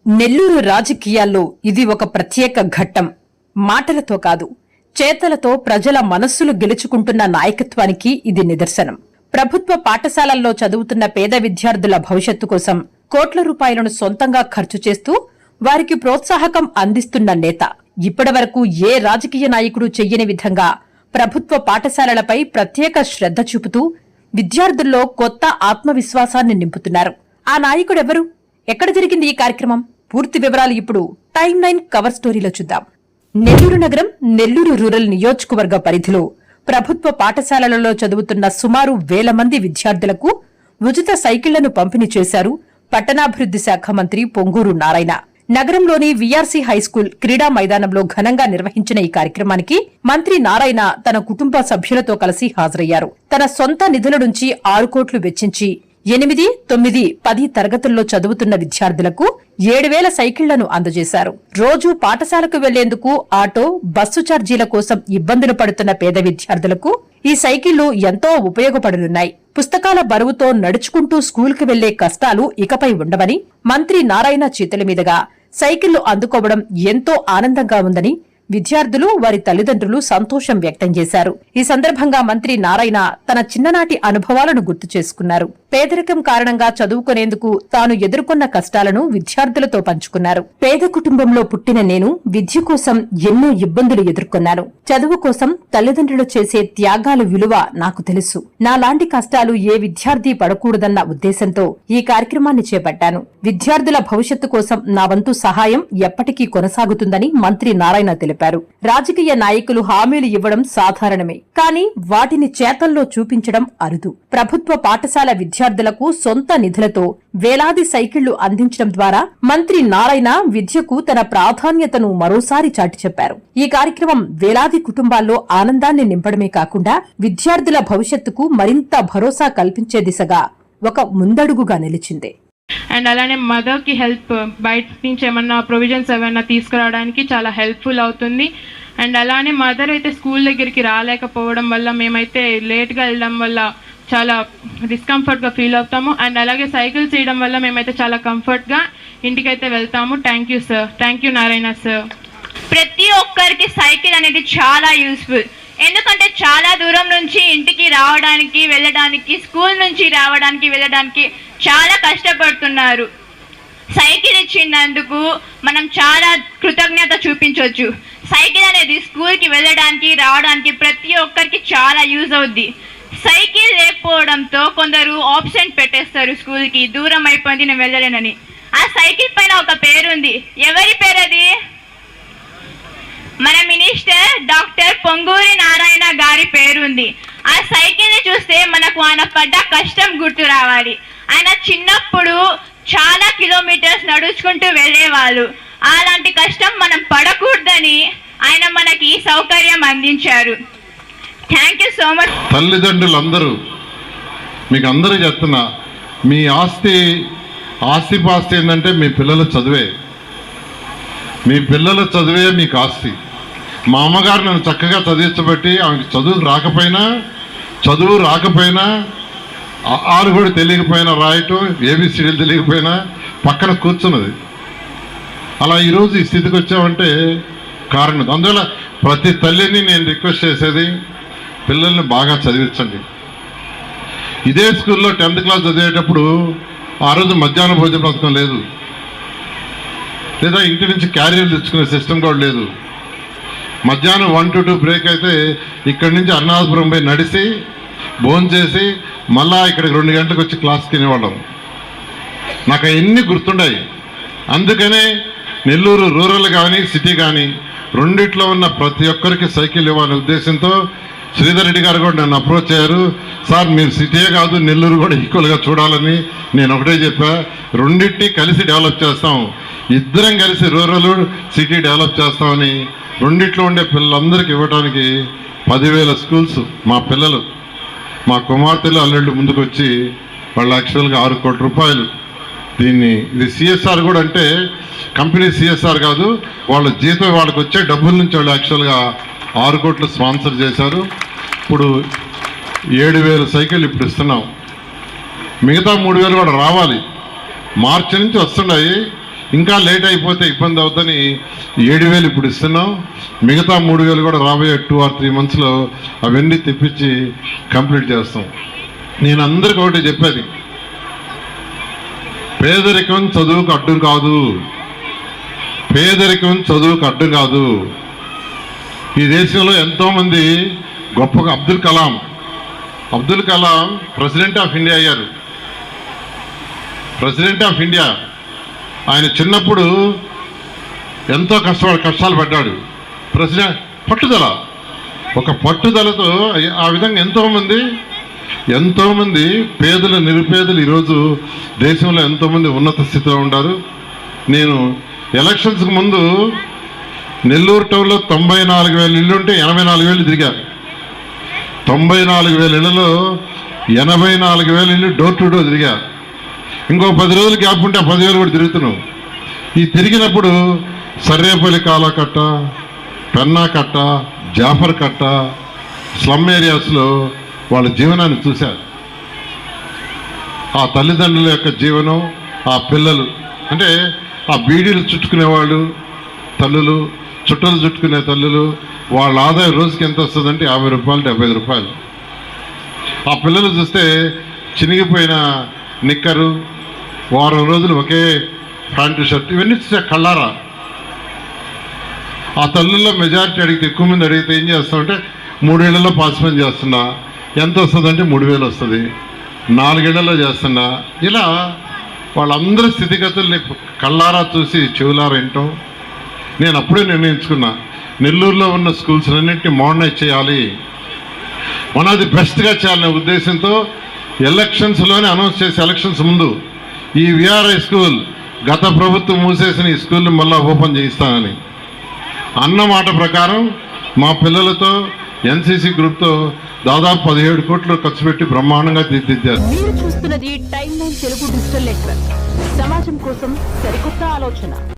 నెల్లూరు రాజకీయాల్లో ఇది ఒక ప్రత్యేక ఘట్టం. మాటలతో కాదు, చేతలతో ప్రజల మనస్సులు గెలుచుకుంటున్న నాయకత్వానికి ఇది నిదర్శనం. ప్రభుత్వ పాఠశాలల్లో చదువుతున్న పేద విద్యార్థుల భవిష్యత్తు కోసం కోట్ల రూపాయలను సొంతంగా ఖర్చు చేస్తూ వారికి ప్రోత్సాహకం అందిస్తున్న నేత. ఇప్పటివరకు ఏ రాజకీయ నాయకుడు చెయ్యని విధంగా ప్రభుత్వ పాఠశాలలపై ప్రత్యేక శ్రద్ధ చూపుతూ విద్యార్థుల్లో కొత్త ఆత్మవిశ్వాసాన్ని నింపుతున్నారు. ఆ నాయకుడెవరు? ఎక్కడ జరిగింది ఈ కార్యక్రమం? పూర్తి వివరాలు ఇప్పుడు టైమ్ లైన్ కవర్ స్టోరీలో చూద్దాం. నెల్లూరు నగరం, నెల్లూరు రూరల్ నియోజకవర్గ పరిధిలో ప్రభుత్వ పాఠశాలలలో చదువుతున్న సుమారు 1000 మంది విద్యార్థులకు ఉచిత సైకిళ్లను పంపిణీ చేశారు పట్టణాభివృద్ది శాఖ మంత్రి పొంగూరు నారాయణ. నగరంలోని వీఆర్సీ హైస్కూల్ క్రీడా మైదానంలో ఘనంగా నిర్వహించిన ఈ కార్యక్రమానికి మంత్రి నారాయణ తన కుటుంబ సభ్యులతో కలిసి హాజరయ్యారు. తన సొంత నిధుల నుంచి 6 కోట్లు వెచ్చించి 8, 9, 10 తరగతుల్లో చదువుతున్న విద్యార్థులకు 7000 సైకిళ్లను అందజేశారు. రోజూ పాఠశాలకు వెళ్లేందుకు ఆటో, బస్సు ఛార్జీల కోసం ఇబ్బందులు పడుతున్న పేద విద్యార్థులకు ఈ సైకిళ్లు ఎంతో ఉపయోగపడనున్నాయి. పుస్తకాల బరువుతో నడుచుకుంటూ స్కూల్కి వెళ్లే కష్టాలు ఇకపై ఉండవని మంత్రి నారాయణ చేతుల మీదుగా సైకిళ్లు అందుకోవడం ఎంతో ఆనందంగా ఉందని విద్యార్థులు, వారి తల్లిదండ్రులు సంతోషం వ్యక్తం చేశారు. ఈ సందర్భంగా మంత్రి నారాయణ తన చిన్ననాటి అనుభవాలను గుర్తు చేసుకున్నారు. పేదరికం కారణంగా చదువుకునేందుకు తాను ఎదుర్కొన్న కష్టాలను విద్యార్థులతో పంచుకున్నారు. పేద కుటుంబంలో పుట్టిన నేను విద్య కోసం ఎన్నో ఇబ్బందులు ఎదుర్కొన్నాను. చదువు కోసం తల్లిదండ్రులు చేసే త్యాగాల విలువ నాకు తెలుసు. నాలాంటి కష్టాలు ఏ విద్యార్థి పడకూడదన్న ఉద్దేశంతో ఈ కార్యక్రమాన్ని చేపట్టాను. విద్యార్థుల భవిష్యత్తు కోసం నా వంతు సహాయం ఎప్పటికీ కొనసాగుతుందని మంత్రి నారాయణ తెలిపారు. రాజకీయ నాయకులు హామీలు ఇవ్వడం సాధారణమే, కానీ వాటిని చేతల్లో చూపించడం అరుదు. ప్రభుత్వ పాఠశాల విద్యార్థులకు సొంత నిధులతో వేలాది సైకిళ్లు అందించడం ద్వారా మంత్రి నారాయణ విద్యకు తన ప్రాధాన్యతను మరోసారి చాటి చెప్పారు. ఈ కార్యక్రమం వేలాది కుటుంబాల్లో ఆనందాన్ని నింపడమే కాకుండా విద్యార్థుల భవిష్యత్తుకు మరింత భరోసా కల్పించే దిశగా ఒక ముందడుగుగా నిలిచింది. అండ్ అలానే మదర్కి హెల్ప్, బయట నుంచి ఏమన్నా ప్రొవిజన్స్ ఏమైనా తీసుకురావడానికి చాలా హెల్ప్ఫుల్ అవుతుంది. అండ్ అలానే మదర్ అయితే స్కూల్ దగ్గరికి రాలేకపోవడం వల్ల, మేమైతే లేట్గా వెళ్ళడం వల్ల చాలా డిస్కంఫర్ట్గా ఫీల్ అవుతాము. అండ్ అలాగే సైకిల్ చేయడం వల్ల మేమైతే చాలా కంఫర్ట్గా ఇంటికైతే వెళ్తాము. Thank you sir. Thank you Narayana sir. ప్రతి ఒక్కరికి సైకిల్ అనేది చాలా యూస్ఫుల్. ఎందుకంటే చాలా దూరం నుంచి ఇంటికి రావడానికి, వెళ్ళడానికి, స్కూల్ నుంచి రావడానికి, వెళ్ళడానికి చాలా కష్టపడుతున్నారు. సైకిల్ ఇచ్చినందుకు మనం చాలా కృతజ్ఞత చూపించవచ్చు. సైకిల్ అనేది స్కూల్కి వెళ్ళడానికి, రావడానికి ప్రతి ఒక్కరికి చాలా యూజ్ అవుద్ది. సైకిల్ లేకపోవడంతో కొందరు ఆబ్సెంట్ పెట్టేస్తారు, స్కూల్కి దూరం అయిపోయింది నేను వెళ్ళలేనని. ఆ సైకిల్ పైన ఒక పేరుంది. ఎవరి పేరు అది? మన మినిస్టర్ డాక్టర్ పొంగూరి నారాయణ గారి పేరుంది. ఆ సైకిల్ ని చూస్తే మనకు ఆయన పడ్డ కష్టం గుర్తు రావాలి. ఆయన చిన్నప్పుడు చాలా కిలోమీటర్స్ నడుచుకుంటూ వెళ్ళేవాళ్ళు. అలాంటి కష్టం మనం పడకూడదని ఆయన మనకి సౌకర్యం అందించారు. Thank you so much. తల్లిదండ్రులందరూ మీకు అందరూ చెప్తున్నా, మీ ఆస్తిపాస్తి ఏంటంటే మీ పిల్లల చదువే. మీ పిల్లల చదువే మీకు ఆస్తి. మా అమ్మగారు నన్ను చక్కగా చదివించబట్టి, ఆమెకి చదువు రాకపోయినా ఆరు కూడా తెలియకపోయినా, రాయటం ఏబిసిడీలు తెలియకపోయినా పక్కన కూర్చున్నది. అలా ఈరోజు ఈ స్థితికి వచ్చామంటే కారణం. అందువల్ల ప్రతి తల్లిని నేను రిక్వెస్ట్ చేసేది, పిల్లల్ని బాగా చదివించండి. ఇదే స్కూల్లో 10th క్లాస్ చదివేటప్పుడు ఆ రోజు మధ్యాహ్న భోజన పథకం లేదు, లేదా ఇంటి నుంచి క్యారియర్ తెచ్చుకునే సిస్టమ్ కూడా లేదు. మధ్యాహ్నం 1 to 2 బ్రేక్ అయితే ఇక్కడి నుంచి అరుణాచపురం పోయి నడిచి భోజనం చేసి మళ్ళా ఇక్కడికి 2 గంటలకు వచ్చి క్లాస్ తినేవాళ్ళం. నాకు అవన్నీ గుర్తుండాయి. అందుకనే నెల్లూరు రూరల్ కానీ సిటీ కానీ రెండిట్లో ఉన్న ప్రతి ఒక్కరికి సైకిల్ ఇవ్వాలనే ఉద్దేశంతో శ్రీధర్ రెడ్డి గారు కూడా నన్ను అప్రోచ్ అయ్యారు. సార్ మీరు సిటీయే కాదు నెల్లూరు కూడా ఈక్వల్గా చూడాలని నేను ఒకటే చెప్పా. రెండింటినీ కలిసి డెవలప్ చేస్తాం, ఇద్దరం కలిసి రూరల్ సిటీ డెవలప్ చేస్తామని రెండిట్లో ఉండే పిల్లలందరికీ ఇవ్వడానికి 10,000 స్కూల్స్ మా పిల్లలు, మా కుమార్తెలు, అల్లుళ్ళు ముందుకు వచ్చి వాళ్ళు యాక్చువల్గా 6 కోట్ల రూపాయలు ఇది సిఎస్ఆర్ కూడా, అంటే కంపెనీ సిఎస్ఆర్ కాదు, వాళ్ళ జీతం వాళ్ళకి వచ్చే డబ్బుల నుంచి వాళ్ళు యాక్చువల్గా 6 కోట్లు స్పాన్సర్ చేశారు. ఇప్పుడు 7,000 సైకిల్ ఇప్పుడు ఇస్తున్నాం. మిగతా 3,000 కూడా రావాలి. మార్చి నుంచి వస్తున్నాయి. ఇంకా లేట్ అయిపోతే ఇబ్బంది అవుతుందని 7,000 ఇప్పుడు ఇస్తున్నాం. మిగతా 3,000 కూడా రాబోయే 2 or 3 monthsలో అవన్నీ తెప్పించి కంప్లీట్ చేస్తాం. నేను అందరికీ ఒకటి చెప్పేది, పేదరికం చదువుకు అడ్డం కాదు. పేదరికం చదువుకు అడ్డం కాదు. ఈ దేశంలో ఎంతోమంది గొప్పగా Abdul Kalam president of India అయ్యారు. President of India. ఆయన చిన్నప్పుడు ఎంతో కష్టాలు పడ్డాడు. ప్రెసిడెంట్ ఒక పట్టుదలతో ఆ విధంగా ఎంతోమంది పేదలు నిరుపేదలు ఈరోజు దేశంలో ఎంతోమంది ఉన్నత స్థితిలో ఉన్నారు. నేను ఎలక్షన్స్కి ముందు నెల్లూరు టౌన్లో 94,000 ఇళ్ళు ఉంటే 84,000 తిరిగారు. 94,000 ఇళ్లలో 84,000 ఇళ్ళు డోర్ టు డోర్ తిరిగారు. ఇంకో 10 రోజులు గ్యాప్ ఉంటే 10,000 కూడా తిరుగుతున్నాం. ఈ తిరిగినప్పుడు సర్రేపల్లి కాలకట్ట, పెన్నా కట్ట, జాఫర్ కట్ట, స్లమ్ ఏరియాస్లో వాళ్ళ జీవనాన్ని చూశారు. ఆ తల్లిదండ్రుల యొక్క జీవనం, ఆ పిల్లలు అంటే ఆ బీడీలు చుట్టుకునేవాళ్ళు తల్లులు, చుట్టలు చుట్టుకునే తల్లులు, వాళ్ళ ఆదాయం రోజుకి ఎంత వస్తుందంటే 50 రూపాయలు 75 రూపాయలు. ఆ పిల్లలు చూస్తే చినిగిపోయిన నిక్కరు, వారం రోజులు ఒకే ప్యాంటు షర్ట్, ఇవన్నీ చూసే కళ్ళారా. ఆ తల్లుల్లో మెజారిటీ అడిగితే, ఎక్కువ మంది అడిగితే ఏం చేస్తామంటే 3 ఏళ్లలో పార్టిసిపేట్ చేస్తున్నా, ఎంత వస్తుందంటే 3,000 వస్తుంది, 4 ఏళ్లలో చేస్తున్నా. ఇలా వాళ్ళందరి స్థితిగతుల్ని కళ్ళారా చూసి చెవులారా వింటాం. నేను అప్పుడే నిర్ణయించుకున్నా, నెల్లూరులో ఉన్న స్కూల్స్ అన్నింటినీ మోడర్నైజ్ చేయాలి, మనది బెస్ట్గా చేయాలనే ఉద్దేశంతో ఎలక్షన్స్లోనే అనౌన్స్ చేసి ఎలక్షన్స్ ముందు ఈ విఆర్ఐ స్కూల్ గత ప్రభుత్వం మూసేసిన ఈ స్కూల్ని మళ్ళీ ఓపెన్ చేయిస్తానని అన్న మాట ప్రకారం మా పిల్లలతో ఎన్సీసీ గ్రూప్తో దాదాపు 17 కోట్లు ఖర్చు పెట్టి బ్రహ్మాండంగా తీర్చిదిద్దారు. మీరు చూస్తున్నది time line Telugu digital network. సమాజం కోసం సరికొత్త ఆలోచన.